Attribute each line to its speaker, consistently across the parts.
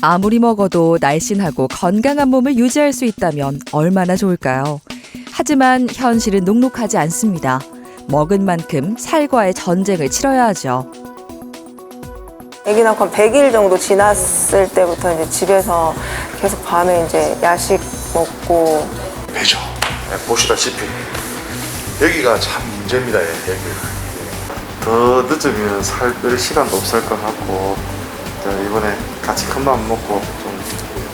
Speaker 1: 아무리 먹어도 날씬하고 건강한 몸을 유지할 수 있다면 얼마나 좋을까요? 하지만 현실은 녹록하지 않습니다. 먹은 만큼 살과의 전쟁을 치러야 하죠.
Speaker 2: 아기 낳고 한 100일 정도 지났을 때부터 이제 집에서 계속 밤에 이제 야식 먹고.
Speaker 3: 배죠. 보시다시피 여기가 참 문제입니다. 여기가.
Speaker 4: 더 늦으면 살 뺄 시간도 없을 것 같고 이번에 같이 큰 마음 먹고 좀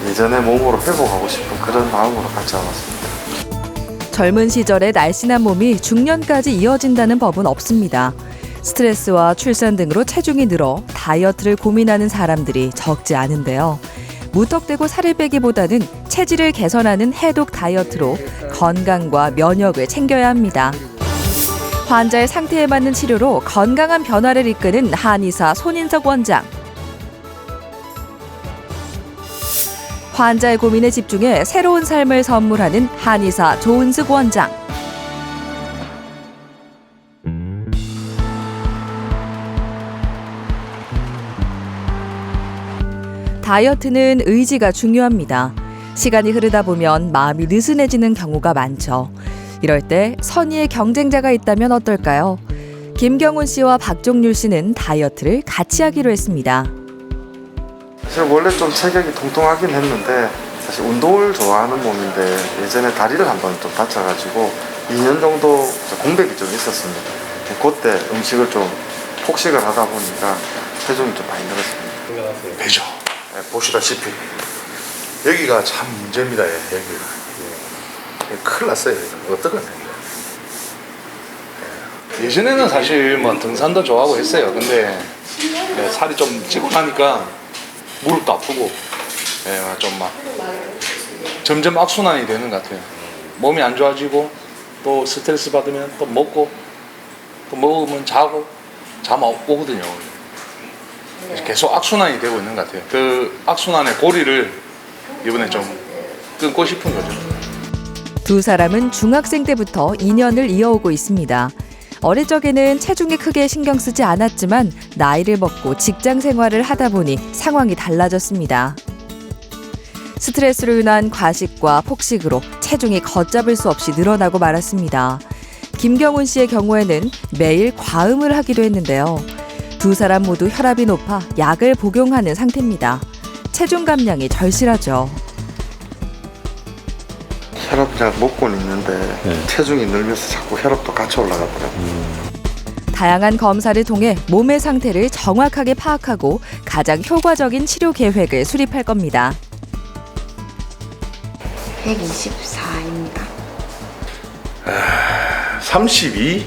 Speaker 4: 예전의 몸으로 회복하고 싶은 그런 마음으로 같이 와봤습니다.
Speaker 1: 젊은 시절의 날씬한 몸이 중년까지 이어진다는 법은 없습니다. 스트레스와 출산 등으로 체중이 늘어 다이어트를 고민하는 사람들이 적지 않은데요. 무턱대고 살을 빼기보다는 체질을 개선하는 해독 다이어트로 건강과 면역을 챙겨야 합니다. 환자의 상태에 맞는 치료로 건강한 변화를 이끄는 한의사 손인석 원장. 환자의 고민에 집중해 새로운 삶을 선물하는 한의사 조은숙 원장. 다이어트는 의지가 중요합니다. 시간이 흐르다 보면 마음이 느슨해지는 경우가 많죠. 이럴 때 선의의 경쟁자가 있다면 어떨까요? 김경훈 씨와 박종률 씨는 다이어트를 같이 하기로 했습니다.
Speaker 4: 사실 원래 좀 체격이 통통하긴 했는데 사실 운동을 좋아하는 몸인데 예전에 다리를 한번 좀 다쳐가지고 2년 정도 공백이 좀 있었습니다. 그때 음식을 좀 폭식을 하다 보니까 체중이 좀 많이 늘었습니다.
Speaker 3: 배죠. 보시다시피 여기가 참 문제입니다. 여기가. 큰일 났어요. 어떡하냐.
Speaker 5: 예전에는 사실 뭐 등산도 좋아하고 했어요. 근데 살이 좀 찌고 나니까 무릎도 아프고 좀 막 점점 악순환이 되는 것 같아요. 몸이 안 좋아지고 또 스트레스 받으면 또 먹고 또 먹으면 자고 잠 오거든요. 계속 악순환이 되고 있는 것 같아요. 그 악순환의 고리를 이번에 좀 끊고 싶은 거죠.
Speaker 1: 두 사람은 중학생 때부터 인연을 이어오고 있습니다. 어릴 적에는 체중에 크게 신경 쓰지 않았지만 나이를 먹고 직장 생활을 하다 보니 상황이 달라졌습니다. 스트레스로 인한 과식과 폭식으로 체중이 걷잡을 수 없이 늘어나고 말았습니다. 김경훈 씨의 경우에는 매일 과음을 하기도 했는데요. 두 사람 모두 혈압이 높아 약을 복용하는 상태입니다. 체중 감량이 절실하죠.
Speaker 4: 혈압약 먹고는 있는데 체중이 늘면서 자꾸 혈압도 같이 올라가더라고요.
Speaker 1: 다양한 검사를 통해 몸의 상태를 정확하게 파악하고 가장 효과적인 치료 계획을 수립할 겁니다.
Speaker 6: 124입니다.
Speaker 5: 32?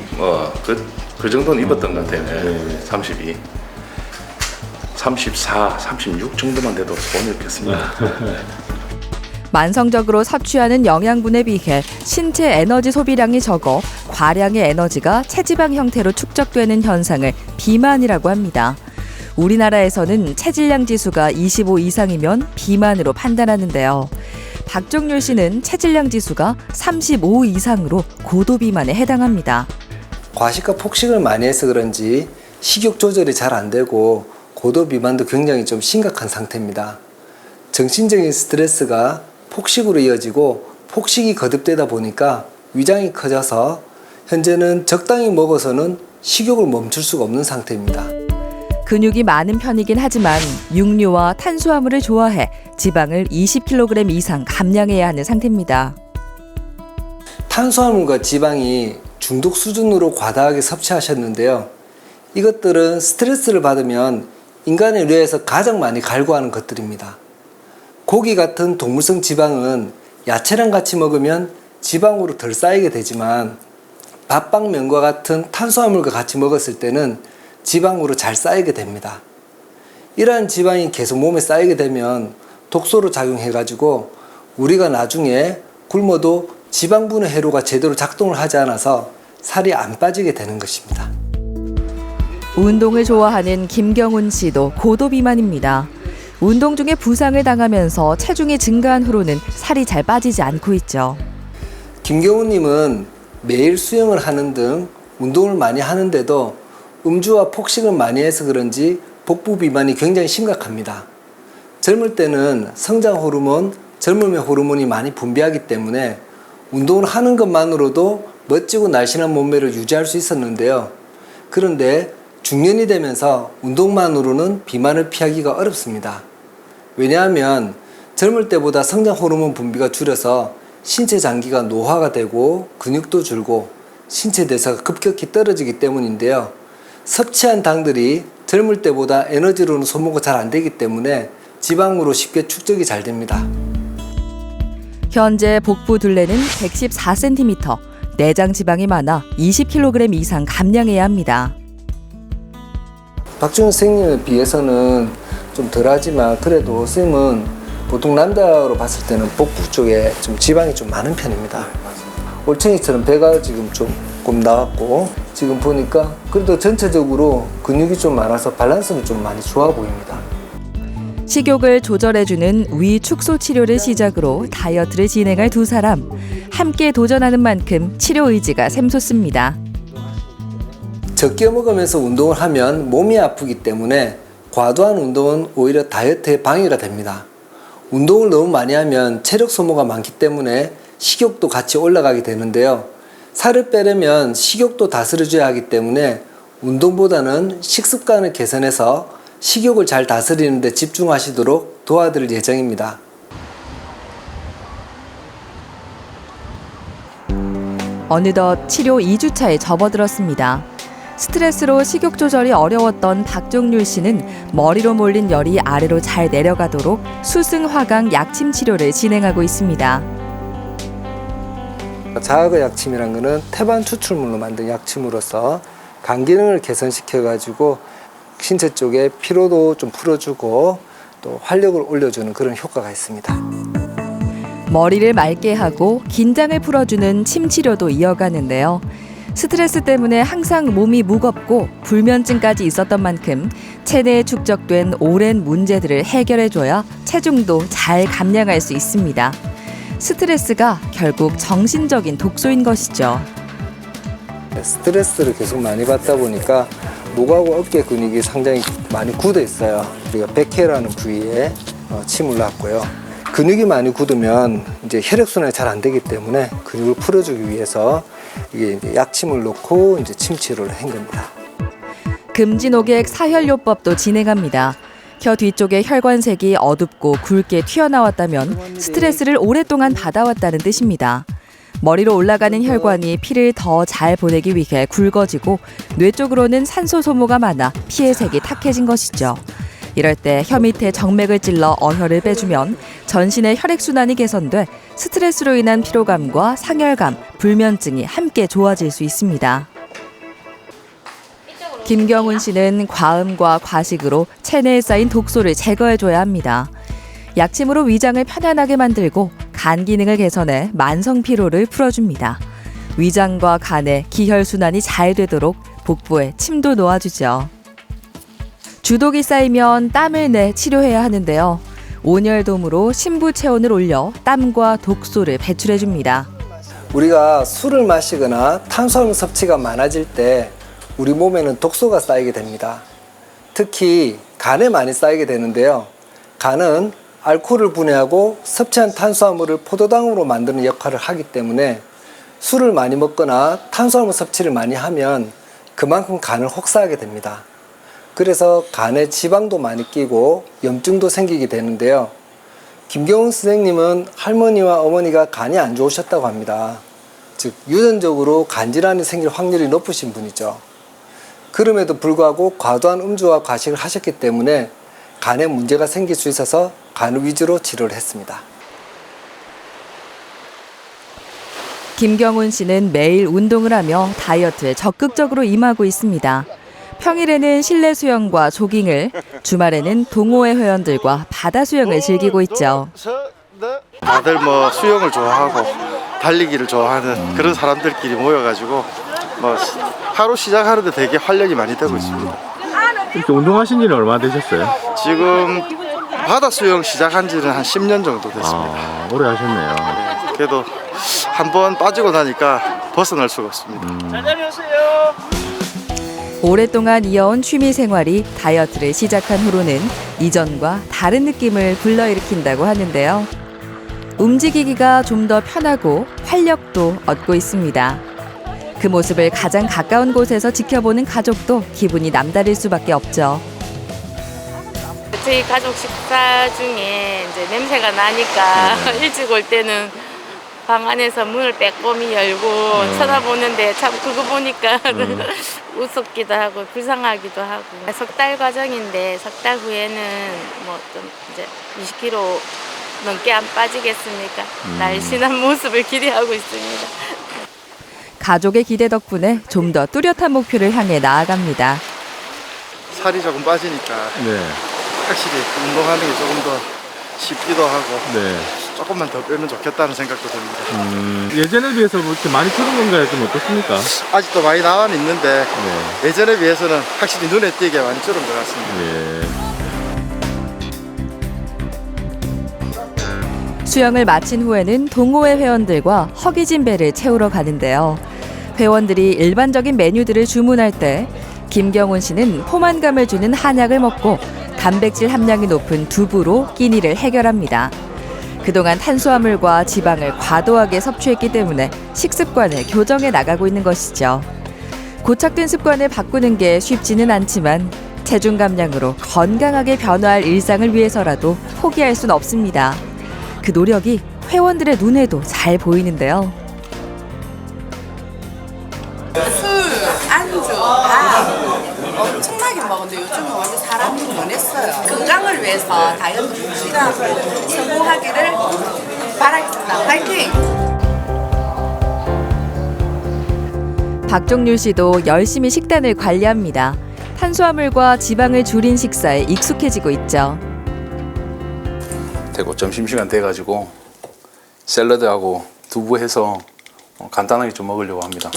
Speaker 5: 그 정도는 입었던 것 같아요. 32. 34, 36 정도만 돼도 못 입겠습니다.
Speaker 1: 만성적으로 섭취하는 영양분에 비해 신체 에너지 소비량이 적어 과량의 에너지가 체지방 형태로 축적되는 현상을 비만이라고 합니다. 우리나라에서는 체질량 지수가 25 이상이면 비만으로 판단하는데요. 박종률 씨는 체질량 지수가 35 이상으로 고도비만에 해당합니다.
Speaker 7: 과식과 폭식을 많이 해서 그런지 식욕 조절이 잘 안 되고 고도비만도 굉장히 좀 심각한 상태입니다. 정신적인 스트레스가 폭식으로 이어지고 폭식이 거듭되다 보니까 위장이 커져서 현재는 적당히 먹어서는 식욕을 멈출 수가 없는 상태입니다.
Speaker 1: 근육이 많은 편이긴 하지만 육류와 탄수화물을 좋아해 지방을 20kg 이상 감량해야 하는 상태입니다.
Speaker 7: 탄수화물과 지방이 중독 수준으로 과다하게 섭취하셨는데요. 이것들은 스트레스를 받으면 인간의 뇌에서 가장 많이 갈구하는 것들입니다. 고기 같은 동물성 지방은 야채랑 같이 먹으면 지방으로 덜 쌓이게 되지만 밥빵면과 같은 탄수화물과 같이 먹었을 때는 지방으로 잘 쌓이게 됩니다. 이러한 지방이 계속 몸에 쌓이게 되면 독소로 작용해가지고 우리가 나중에 굶어도 지방분해 회로가 제대로 작동을 하지 않아서 살이 안 빠지게 되는 것입니다.
Speaker 1: 운동을 좋아하는 김경훈 씨도 고도비만입니다. 운동 중에 부상을 당하면서 체중이 증가한 후로는 살이 잘 빠지지 않고 있죠.
Speaker 7: 김경훈님은 매일 수영을 하는 등 운동을 많이 하는데도 음주와 폭식을 많이 해서 그런지 복부 비만이 굉장히 심각합니다. 젊을 때는 성장 호르몬, 젊음의 호르몬이 많이 분비하기 때문에 운동을 하는 것만으로도 멋지고 날씬한 몸매를 유지할 수 있었는데요. 그런데 중년이 되면서 운동만으로는 비만을 피하기가 어렵습니다. 왜냐하면 젊을 때보다 성장 호르몬 분비가 줄여서 신체 장기가 노화가 되고 근육도 줄고 신체 대사가 급격히 떨어지기 때문인데요. 섭취한 당들이 젊을 때보다 에너지로는 소모가 잘 안 되기 때문에 지방으로 쉽게 축적이 잘 됩니다.
Speaker 1: 현재 복부 둘레는 114cm, 내장 지방이 많아 20kg 이상 감량해야 합니다.
Speaker 7: 박준현 선생님에 비해서는 좀 덜하지만 그래도 쌤은 보통 남자로 봤을 때는 복부 쪽에 좀 지방이 좀 많은 편입니다. 올챙이처럼 배가 지금 조금 나왔고 지금 보니까 그래도 전체적으로 근육이 좀 많아서 밸런스는 좀 많이 좋아 보입니다.
Speaker 1: 식욕을 조절해주는 위 축소 치료를 시작으로 다이어트를 진행할 두 사람. 함께 도전하는 만큼 치료 의지가 샘솟습니다.
Speaker 7: 적게 먹으면서 운동을 하면 몸이 아프기 때문에 과도한 운동은 오히려 다이어트에 방해가 됩니다. 운동을 너무 많이 하면 체력 소모가 많기 때문에 식욕도 같이 올라가게 되는데요. 살을 빼려면 식욕도 다스려줘야 하기 때문에 운동보다는 식습관을 개선해서 식욕을 잘 다스리는 데 집중하시도록 도와드릴 예정입니다.
Speaker 1: 어느덧 치료 2주차에 접어들었습니다. 스트레스로 식욕 조절이 어려웠던 박종률 씨는 머리로 몰린 열이 아래로 잘 내려가도록 수승화강 약침 치료를 진행하고 있습니다.
Speaker 7: 자아가 약침이란 것은 태반 추출물로 만든 약침으로서 간 기능을 개선시켜 가지고 신체 쪽에 피로도 좀 풀어주고 또 활력을 올려주는 그런 효과가 있습니다.
Speaker 1: 머리를 맑게 하고 긴장을 풀어주는 침 치료도 이어가는데요. 스트레스 때문에 항상 몸이 무겁고 불면증까지 있었던 만큼 체내에 축적된 오랜 문제들을 해결해줘야 체중도 잘 감량할 수 있습니다. 스트레스가 결국 정신적인 독소인 것이죠.
Speaker 7: 스트레스를 계속 많이 받다 보니까 목하고 어깨 근육이 상당히 많이 굳어 있어요. 우리가 백회라는 부위에 침을 놨고요. 근육이 많이 굳으면 이제 혈액순환이 잘 안 되기 때문에 근육을 풀어주기 위해서 이게 이제 약침을 놓고 이제 침 치료를 한 겁니다.
Speaker 1: 금진호객 사혈요법도 진행합니다. 혀 뒤쪽에 혈관색이 어둡고 굵게 튀어나왔다면 스트레스를 오랫동안 받아왔다는 뜻입니다. 머리로 올라가는 혈관이 피를 더 잘 보내기 위해 굵어지고 뇌 쪽으로는 산소 소모가 많아 피의 색이 탁해진 것이죠. 이럴 때 혀 밑에 정맥을 찔러 어혈을 빼주면 전신의 혈액순환이 개선돼 스트레스로 인한 피로감과 상열감, 불면증이 함께 좋아질 수 있습니다. 김경훈 씨는 과음과 과식으로 체내에 쌓인 독소를 제거해줘야 합니다. 약침으로 위장을 편안하게 만들고 간 기능을 개선해 만성 피로를 풀어줍니다. 위장과 간의 기혈순환이 잘 되도록 복부에 침도 놓아주죠. 주독이 쌓이면 땀을 내 치료해야 하는데요. 온열돔으로 심부 체온을 올려 땀과 독소를 배출해줍니다.
Speaker 7: 우리가 술을 마시거나 탄수화물 섭취가 많아질 때 우리 몸에는 독소가 쌓이게 됩니다. 특히 간에 많이 쌓이게 되는데요. 간은 알코올을 분해하고 섭취한 탄수화물을 포도당으로 만드는 역할을 하기 때문에 술을 많이 먹거나 탄수화물 섭취를 많이 하면 그만큼 간을 혹사하게 됩니다. 그래서 간에 지방도 많이 끼고 염증도 생기게 되는데요. 김경훈 선생님은 할머니와 어머니가 간이 안 좋으셨다고 합니다. 즉 유전적으로 간질환이 생길 확률이 높으신 분이죠. 그럼에도 불구하고 과도한 음주와 과식을 하셨기 때문에 간에 문제가 생길 수 있어서 간 위주로 치료를 했습니다.
Speaker 1: 김경훈 씨는 매일 운동을 하며 다이어트에 적극적으로 임하고 있습니다. 평일에는 실내 수영과 조깅을, 주말에는 동호회 회원들과 바다 수영을 즐기고 있죠.
Speaker 4: 다들 뭐 수영을 좋아하고 달리기를 좋아하는 그런 사람들끼리 모여가지고 뭐 하루 시작하는데 되게 활력이 많이 되고 있습니다.
Speaker 8: 이렇게 운동하신 지는 얼마나 되셨어요?
Speaker 4: 지금 바다 수영 시작한 지는 한 10년 정도 됐습니다.
Speaker 8: 아, 오래 하셨네요.
Speaker 4: 그래도 한번 빠지고 나니까 벗어날 수가 없습니다.
Speaker 1: 오랫동안 이어온 취미 생활이 다이어트를 시작한 후로는 이전과 다른 느낌을 불러일으킨다고 하는데요. 움직이기가 좀 더 편하고 활력도 얻고 있습니다. 그 모습을 가장 가까운 곳에서 지켜보는 가족도 기분이 남다를 수밖에 없죠.
Speaker 6: 저희 가족 식사 중에 이제 냄새가 나니까 일찍 올 때는 방 안에서 문을 빼꼼히 열고 쳐다보는데 참 그거 보니까 우습기도 하고 불쌍하기도 하고 석 달 과정인데 석 달 후에는 뭐 좀 이제 20kg 넘게 안 빠지겠습니까? 날씬한 모습을 기대하고 있습니다.
Speaker 1: 가족의 기대 덕분에 좀 더 뚜렷한 목표를 향해 나아갑니다.
Speaker 4: 살이 조금 빠지니까
Speaker 8: 네.
Speaker 4: 확실히 운동하는 게 조금 더 쉽기도 하고
Speaker 8: 네.
Speaker 4: 조금만 더 빼면 좋겠다는 생각도 듭니다.
Speaker 8: 예전에 비해서 뭐 이렇게 많이 줄은 건가요? 좀 어떻습니까?
Speaker 4: 아직도 많이 나와는 있는데
Speaker 8: 네.
Speaker 4: 예전에 비해서는 확실히 눈에 띄게 많이 줄은 것 같습니다.
Speaker 8: 예.
Speaker 1: 수영을 마친 후에는 동호회 회원들과 허기진 배를 채우러 가는데요. 회원들이 일반적인 메뉴들을 주문할 때 김경훈 씨는 포만감을 주는 한약을 먹고 단백질 함량이 높은 두부로 끼니를 해결합니다. 그동안 탄수화물과 지방을 과도하게 섭취했기 때문에 식습관을 교정해 나가고 있는 것이죠. 고착된 습관을 바꾸는 게 쉽지는 않지만 체중 감량으로 건강하게 변화할 일상을 위해서라도 포기할 순 없습니다. 그 노력이 회원들의 눈에도 잘 보이는데요.
Speaker 9: 술, 안주 다 엄청나게 먹었는데 요즘은 완전 사람이 변했어요. 건강을 위해서 다이어트 부지런하고 성공하기를 바라겠습니다. 파이팅!
Speaker 1: 박종률 씨도 열심히 식단을 관리합니다. 탄수화물과 지방을 줄인 식사에 익숙해지고 있죠.
Speaker 5: 되고 점심시간 돼가지고 샐러드하고 두부 해서 간단하게 좀 먹으려고 합니다.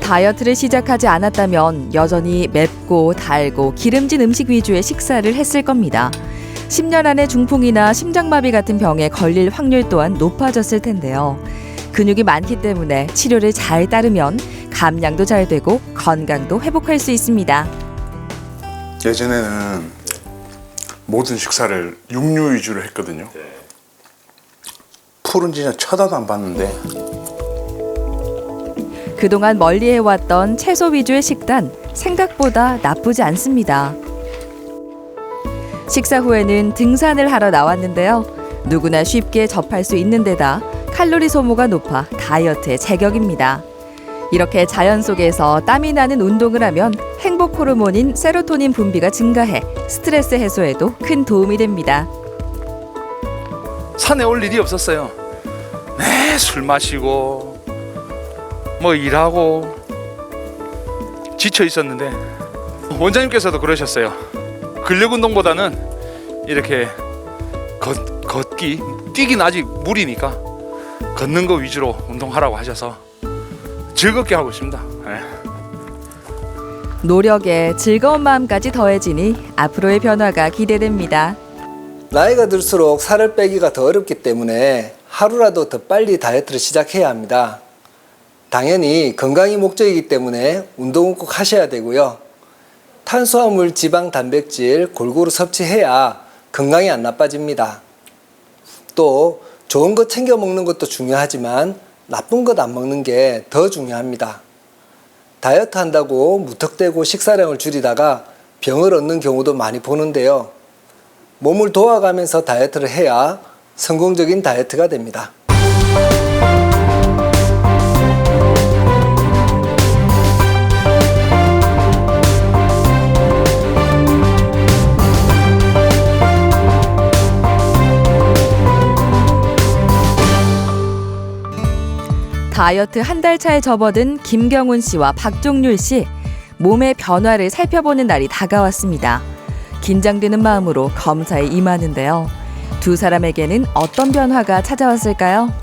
Speaker 1: 다이어트를 시작하지 않았다면 여전히 맵고 달고 기름진 음식 위주의 식사를 했을 겁니다. 10년 안에 중풍이나 심장마비 같은 병에 걸릴 확률 또한 높아졌을 텐데요. 근육이 많기 때문에 치료를 잘 따르면 감량도 잘 되고 건강도 회복할 수 있습니다.
Speaker 10: 예전에는 모든 식사를 육류 위주로 했거든요. 풀은 진짜 쳐다도 안 봤는데
Speaker 1: 그동안 멀리 해왔던 채소 위주의 식단 생각보다 나쁘지 않습니다. 식사 후에는 등산을 하러 나왔는데요. 누구나 쉽게 접할 수 있는 데다 칼로리 소모가 높아 다이어트에 제격입니다. 이렇게 자연 속에서 땀이 나는 운동을 하면 행복 호르몬인 세로토닌 분비가 증가해 스트레스 해소에도 큰 도움이 됩니다.
Speaker 5: 산에 올 일이 없었어요. 네, 술 마시고 뭐 일하고 지쳐 있었는데 원장님께서도 그러셨어요. 근력 운동보다는 이렇게 뛰긴 아직 무리니까 걷는 거 위주로 운동하라고 하셔서 즐겁게 하고 있습니다. 네.
Speaker 1: 노력에 즐거운 마음까지 더해지니 앞으로의 변화가 기대됩니다.
Speaker 7: 나이가 들수록 살을 빼기가 더 어렵기 때문에 하루라도 더 빨리 다이어트를 시작해야 합니다. 당연히 건강이 목적이기 때문에 운동은 꼭 하셔야 되고요. 탄수화물, 지방, 단백질 골고루 섭취해야 건강이 안 나빠집니다. 또 좋은 거 챙겨 먹는 것도 중요하지만 나쁜 것 안 먹는 게 더 중요합니다. 다이어트 한다고 무턱대고 식사량을 줄이다가 병을 얻는 경우도 많이 보는데요. 몸을 도와가면서 다이어트를 해야 성공적인 다이어트가 됩니다.
Speaker 1: 다이어트 한 달 차에 접어든 김경훈 씨와 박종률 씨. 몸의 변화를 살펴보는 날이 다가왔습니다. 긴장되는 마음으로 검사에 임하는데요. 두 사람에게는 어떤 변화가 찾아왔을까요?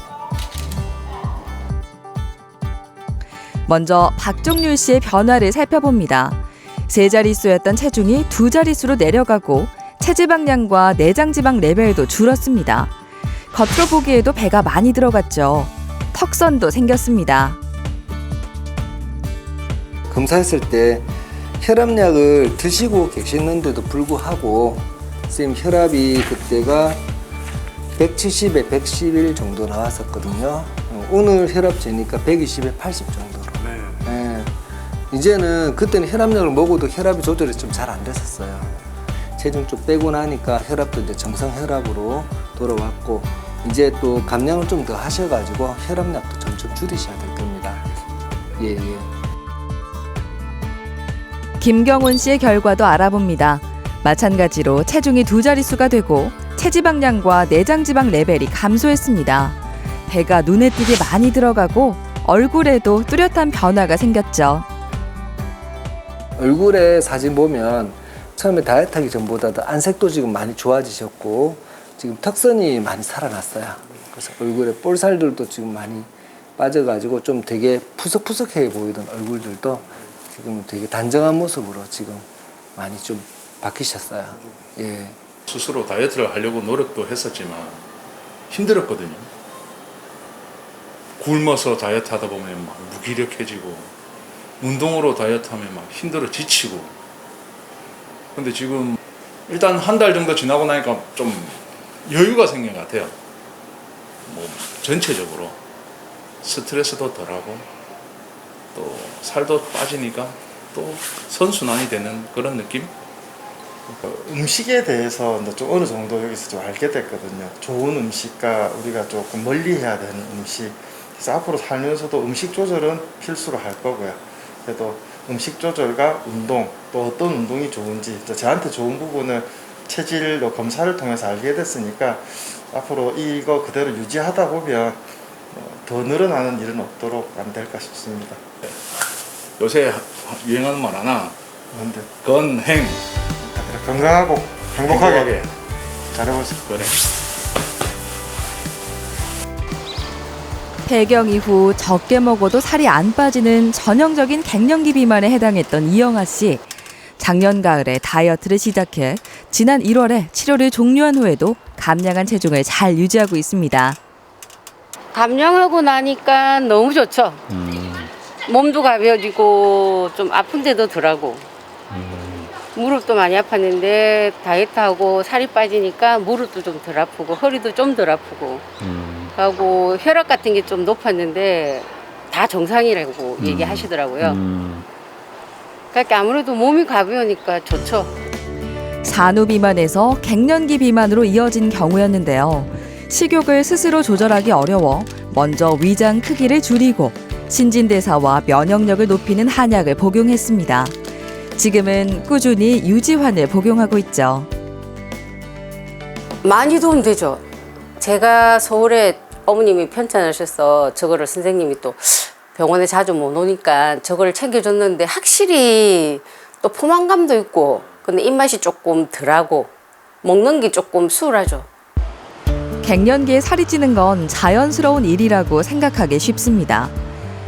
Speaker 1: 먼저 박종률 씨의 변화를 살펴봅니다. 3자릿수였던 체중이 2자릿수로 내려가고 체지방량과 내장지방 레벨도 줄었습니다. 겉으로 보기에도 배가 많이 들어갔죠. 턱선도 생겼습니다.
Speaker 7: 검사했을 때 혈압약을 드시고 계시는데도 불구하고 선생님 혈압이 그때가 170에 111 정도 나왔었거든요. 오늘 혈압 재니까 120에 80 정도로. 네. 이제는 그때는 혈압약을 먹어도 혈압이 조절이 좀 잘 안 됐었어요. 체중 좀 빼고 나니까 혈압도 이제 정상 혈압으로 돌아왔고, 이제 또 감량을 좀 더 하셔가지고 혈압약도 점점 줄이셔야 될 겁니다. 예.
Speaker 1: 김경훈 씨의 결과도 알아봅니다. 마찬가지로 체중이 2자릿수가 되고 체지방량과 내장지방 레벨이 감소했습니다. 배가 눈에 띄게 많이 들어가고 얼굴에도 뚜렷한 변화가 생겼죠.
Speaker 7: 얼굴에 사진 보면 처음에 다이어트하기 전보다도 안색도 지금 많이 좋아지셨고 지금 턱선이 많이 살아났어요. 그래서 얼굴에 볼살들도 지금 많이 빠져가지고 좀 되게 푸석푸석해 보이던 얼굴들도 지금 되게 단정한 모습으로 지금 많이 좀 바뀌셨어요. 예.
Speaker 11: 스스로 다이어트를 하려고 노력도 했었지만 힘들었거든요. 굶어서 다이어트 하다 보면 막 무기력해지고 운동으로 다이어트 하면 막 힘들어 지치고. 근데 지금 일단 한 달 정도 지나고 나니까 좀 여유가 생긴 것 같아요. 뭐 전체적으로 스트레스도 덜하고 또 살도 빠지니까 또 선순환이 되는 그런 느낌?
Speaker 4: 음식에 대해서 좀 어느 정도 여기서 좀 알게 됐거든요. 좋은 음식과 우리가 조금 멀리 해야 되는 음식. 그래서 앞으로 살면서도 음식 조절은 필수로 할 거고요. 그래도 음식 조절과 운동, 또 어떤 운동이 좋은지, 저한테 좋은 부분을 체질로 검사를 통해서 알게 됐으니까 앞으로 이거 그대로 유지하다 보면 더 늘어나는 일은 없도록 안 될까 싶습니다.
Speaker 11: 요새 유행하는 말 하나?
Speaker 4: 뭔데?
Speaker 11: 건행.
Speaker 4: 건강하고 행복하게 잘해보세요.
Speaker 11: 그래.
Speaker 1: 폐경 이후 적게 먹어도 살이 안 빠지는 전형적인 갱년기 비만에 해당했던 이영아 씨. 작년 가을에 다이어트를 시작해 지난 1월에 치료를 종료한 후에도 감량한 체중을 잘 유지하고 있습니다.
Speaker 6: 감량하고 나니까 너무 좋죠. 몸도 가벼워지고 좀 아픈 데도 덜하고. 무릎도 많이 아팠는데 다이어트하고 살이 빠지니까 무릎도 좀 덜 아프고 허리도 좀 덜 아프고 하고 혈압 같은 게 좀 높았는데 다 정상이라고 얘기하시더라고요. 그러니까 아무래도 몸이 가벼우니까 좋죠.
Speaker 1: 산후 비만에서 갱년기 비만으로 이어진 경우였는데요. 식욕을 스스로 조절하기 어려워 먼저 위장 크기를 줄이고 신진대사와 면역력을 높이는 한약을 복용했습니다. 지금은 꾸준히 유지환을 복용하고 있죠.
Speaker 6: 많이 도움되죠. 제가 서울에 어머님이 편찮으셔서 저거를 선생님이 또 병원에 자주 못 오니까 저거를 챙겨줬는데 확실히 또 포만감도 있고 근데 입맛이 조금 덜하고 먹는 게 조금 수월하죠.
Speaker 1: 갱년기에 살이 찌는 건 자연스러운 일이라고 생각하기 쉽습니다.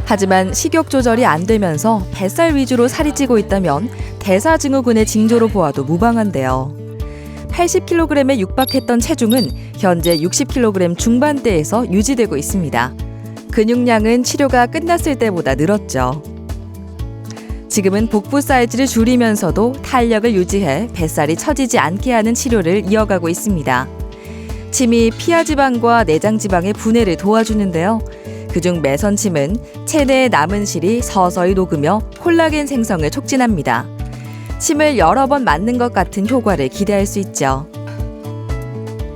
Speaker 1: 하지만 식욕 조절이 안 되면서 뱃살 위주로 살이 찌고 있다면 대사증후군의 징조로 보아도 무방한데요. 80kg에 육박했던 체중은 현재 60kg 중반대에서 유지되고 있습니다. 근육량은 치료가 끝났을 때보다 늘었죠. 지금은 복부 사이즈를 줄이면서도 탄력을 유지해 뱃살이 처지지 않게 하는 치료를 이어가고 있습니다. 침이 피하지방과 내장지방의 분해를 도와주는데요. 그중 매선침은 체내의 남은 실이 서서히 녹으며 콜라겐 생성을 촉진합니다. 침을 여러 번 맞는 것 같은 효과를 기대할 수 있죠.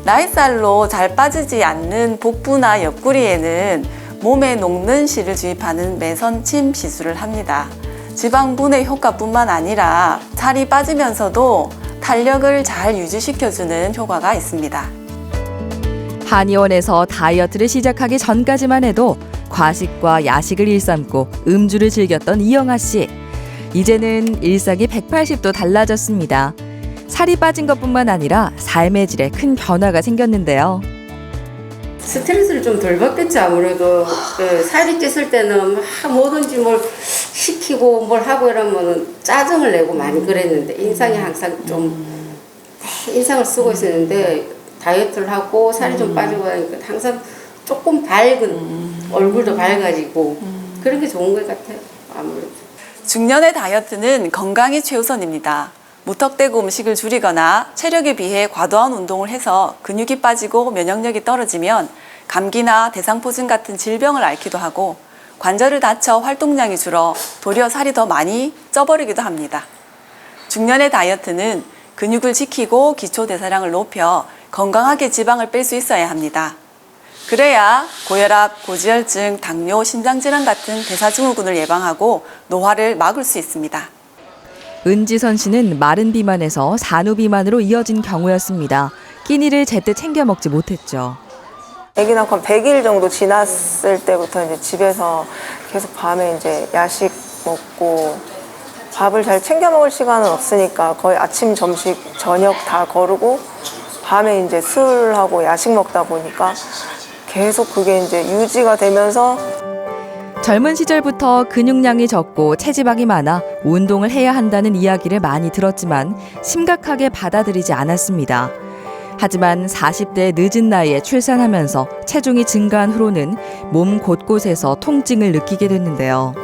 Speaker 2: 나이살로 잘 빠지지 않는 복부나 옆구리에는 몸에 녹는 실을 주입하는 매선침 시술을 합니다. 지방 분해 효과뿐만 아니라 살이 빠지면서도 탄력을 잘 유지시켜주는 효과가 있습니다.
Speaker 1: 한의원에서 다이어트를 시작하기 전까지만 해도 과식과 야식을 일삼고 음주를 즐겼던 이영아 씨. 이제는 일상이 180도 달라졌습니다. 살이 빠진 것뿐만 아니라 삶의 질에 큰 변화가 생겼는데요.
Speaker 6: 스트레스를 좀 덜 받겠죠. 아무래도 살이 쪘을 때는 막 뭐든지 뭘 시키고 뭘 하고 이러면 짜증을 내고 많이 그랬는데 인상이 항상 좀 인상을 쓰고 있었는데 다이어트를 하고 살이 좀 빠지고 하니까 항상 조금 밝은 얼굴도 밝아지고 그런 게 좋은 것 같아요. 아무래도
Speaker 2: 중년의 다이어트는 건강이 최우선입니다. 무턱대고 음식을 줄이거나 체력에 비해 과도한 운동을 해서 근육이 빠지고 면역력이 떨어지면 감기나 대상포진 같은 질병을 앓기도 하고 관절을 다쳐 활동량이 줄어 도리어 살이 더 많이 쪄버리기도 합니다. 중년의 다이어트는 근육을 지키고 기초 대사량을 높여 건강하게 지방을 뺄 수 있어야 합니다. 그래야 고혈압, 고지혈증, 당뇨, 심장질환 같은 대사증후군을 예방하고 노화를 막을 수 있습니다.
Speaker 1: 은지선 씨는 마른 비만에서 산후 비만으로 이어진 경우였습니다. 끼니를 제때 챙겨 먹지 못했죠.
Speaker 12: 아기 낳고 한 100일 정도 지났을 때부터 이제 집에서 계속 밤에 이제 야식 먹고 밥을 잘 챙겨 먹을 시간은 없으니까 거의 아침, 점심, 저녁 다 거르고 밤에 이제 술하고 야식 먹다 보니까 계속 그게 이제 유지가 되면서
Speaker 1: 젊은 시절부터 근육량이 적고 체지방이 많아 운동을 해야 한다는 이야기를 많이 들었지만 심각하게 받아들이지 않았습니다. 하지만 40대 늦은 나이에 출산하면서 체중이 증가한 후로는 몸 곳곳에서 통증을 느끼게 됐는데요.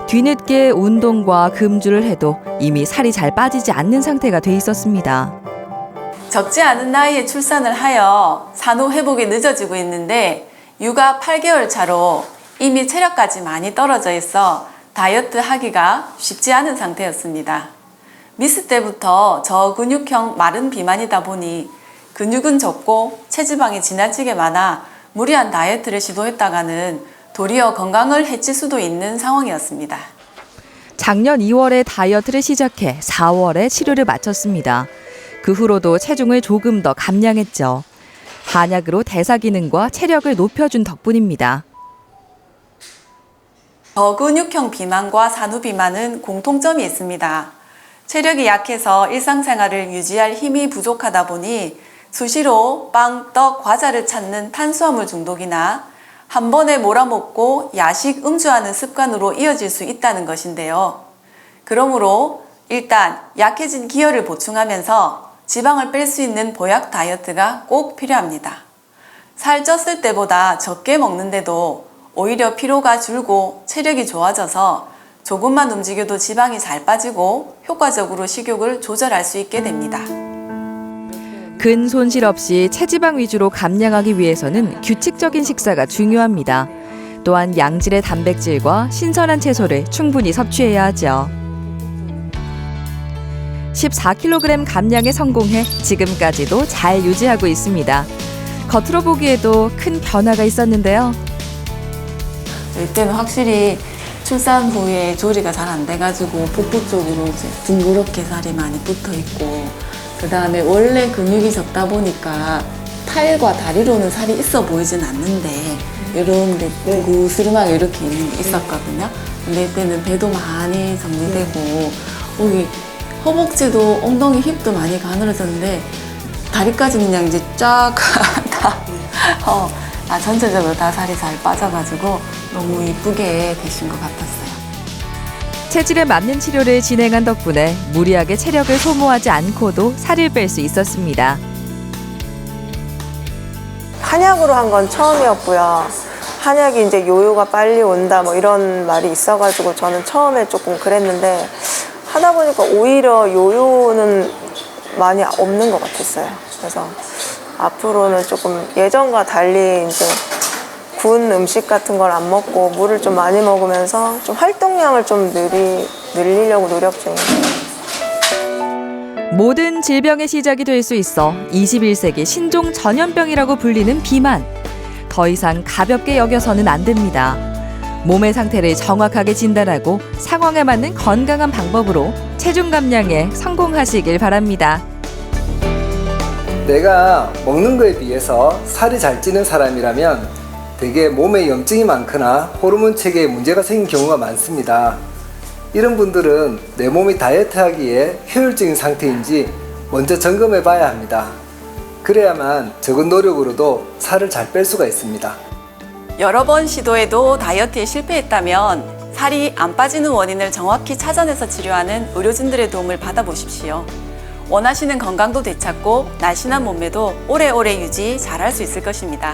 Speaker 1: 뒤늦게 운동과 금주를 해도 이미 살이 잘 빠지지 않는 상태가 돼 있었습니다.
Speaker 2: 적지 않은 나이에 출산을 하여 산후 회복이 늦어지고 있는데 육아 8개월 차로 이미 체력까지 많이 떨어져 있어 다이어트 하기가 쉽지 않은 상태였습니다. 미스 때부터 저근육형 마른 비만이다 보니 근육은 적고 체지방이 지나치게 많아 무리한 다이어트를 시도했다가는 도리어 건강을 해칠 수도 있는 상황이었습니다.
Speaker 1: 작년 2월에 다이어트를 시작해 4월에 치료를 마쳤습니다. 그 후로도 체중을 조금 더 감량했죠. 한약으로 대사 기능과 체력을 높여준 덕분입니다.
Speaker 2: 저근육형 비만과 산후 비만은 공통점이 있습니다. 체력이 약해서 일상생활을 유지할 힘이 부족하다 보니 수시로 빵, 떡, 과자를 찾는 탄수화물 중독이나 한 번에 몰아먹고 야식, 음주하는 습관으로 이어질 수 있다는 것인데요. 그러므로 일단 약해진 기혈을 보충하면서 지방을 뺄 수 있는 보약 다이어트가 꼭 필요합니다. 살 쪘을 때보다 적게 먹는데도 오히려 피로가 줄고 체력이 좋아져서 조금만 움직여도 지방이 잘 빠지고 효과적으로 식욕을 조절할 수 있게 됩니다.
Speaker 1: 근 손실 없이 체지방 위주로 감량하기 위해서는 규칙적인 식사가 중요합니다. 또한 양질의 단백질과 신선한 채소를 충분히 섭취해야 하죠. 14kg 감량에 성공해 지금까지도 잘 유지하고 있습니다. 겉으로 보기에도 큰 변화가 있었는데요.
Speaker 2: 이때는 확실히 출산 후에 조리가 잘 안 돼가지고 복부 쪽으로 이제 둥그렇게 살이 많이 붙어 있고, 그 다음에 원래 근육이 적다 보니까 팔과 다리로는 살이 있어 보이진 않는데 이런 데 구스름하게 이렇게 있는 게 있었거든요. 근데 이때는 배도 많이 정리되고 여기 허벅지도 엉덩이 힙도 많이 가늘어졌는데 다리까지는 그냥 이제 쫙 다 전체적으로 다 살이 잘 빠져가지고 너무 이쁘게 되신 것 같았어요.
Speaker 1: 체질에 맞는 치료를 진행한 덕분에 무리하게 체력을 소모하지 않고도 살을 뺄 수 있었습니다.
Speaker 12: 한약으로 한 건 처음이었고요. 한약이 이제 요요가 빨리 온다 뭐 이런 말이 있어가지고 저는 처음에 조금 그랬는데 하다 보니까 오히려 요요는 많이 없는 것 같았어요. 그래서 앞으로는 조금 예전과 달리 이제 구운 음식 같은 걸 안 먹고 물을 좀 많이 먹으면서 좀 활동량을 좀 늘리려고 노력 중입니다.
Speaker 1: 모든 질병의 시작이 될 수 있어 21세기 신종 전염병이라고 불리는 비만. 더 이상 가볍게 여겨서는 안 됩니다. 몸의 상태를 정확하게 진단하고 상황에 맞는 건강한 방법으로 체중 감량에 성공하시길 바랍니다.
Speaker 7: 내가 먹는 거에 비해서 살이 잘 찌는 사람이라면 대개 몸에 염증이 많거나 호르몬 체계에 문제가 생긴 경우가 많습니다. 이런 분들은 내 몸이 다이어트하기에 효율적인 상태인지 먼저 점검해 봐야 합니다. 그래야만 적은 노력으로도 살을 잘 뺄 수가 있습니다.
Speaker 2: 여러 번 시도해도 다이어트에 실패했다면 살이 안 빠지는 원인을 정확히 찾아내서 치료하는 의료진들의 도움을 받아보십시오. 원하시는 건강도 되찾고 날씬한 몸매도 오래오래 유지 잘할 수 있을 것입니다.